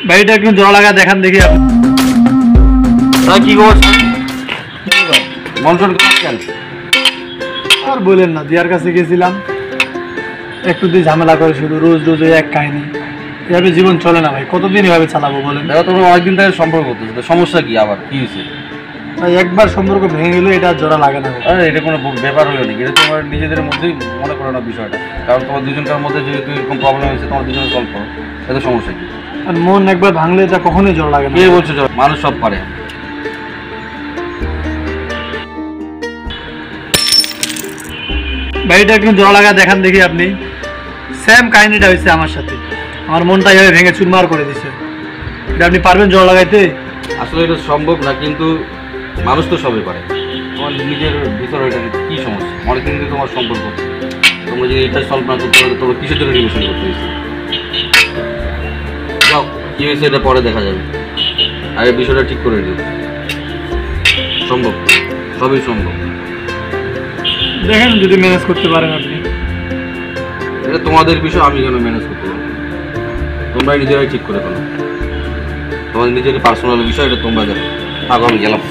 ভাইটা একটু জল লাগা দেখান দেখি আপনি। কি করছেন মনসুর কেন? আর বলেন না, দিয়ার কাছে গেছিলাম, একটু দিয়ে ঝামেলা করে শুধু রোজ রোজ ওই এক কাহিনী। এভাবে জীবন চলে না ভাই, কতদিন এভাবে চালাবো বলেন? দাদা তোমরা অনেকদিন থেকে সম্পর্ক করতেছো, সমস্যা কি? আবার কি হয়েছে? ভাই একবার সম্পর্ক ভেঙে গেলে এটা জোড়া লাগে না। আরে এটা কোনো ব্যাপার হলো নাকি? এটা তোমার নিজেদের মধ্যেই মনে করো না বিষয়টা, কারণ তোমার দুজনকার মধ্যে যেহেতু এরকম প্রবলেম হয়েছে, তোমার দুজনে সলভ করো, এতে সমস্যা কি? আর মন একবার ভাঙলে এটা কখনোই জোড়া লাগে না। কে বলছো? মানুষ সব পারে। ভাইটা একটু জল লাগা দেখান দেখি আপনি। সেম কাহিনীটা হয়েছে আমার সাথে, আমার মনটা এভাবে ভেঙে চুরমার করে দিছে। এটা আপনি পারবেন জল লাগাইতে? আসলে এটা সম্ভব না, কিন্তু মানুষ তো সবই পারে। তোমার নিজের ভিতরে এটা কী সমস্যা? অনেকদিন থেকে তোমার সম্পর্ক, তোমরা যদি এটা সলভ না করতে পারো, তোমরা কিসের জন্য রিলেশন করতে হয়েছে? যাও, কী হয়েছে এটা পরে দেখা যাবে, আগে বিষয়টা ঠিক করে নিও। সম্ভব, সবই সম্ভব। দেখেন যদি ম্যানেজ করতে পারেন আপনি। এটা তোমাদের বিষয়, আমি কেন ম্যানেজ করতে পারবো? তোমরাই নিজেরাই ঠিক করে ফেলো, তোমাদের নিজেরই পার্সোনাল বিষয়, এটা তোমরা দেখো। আগে আমি গেলাম।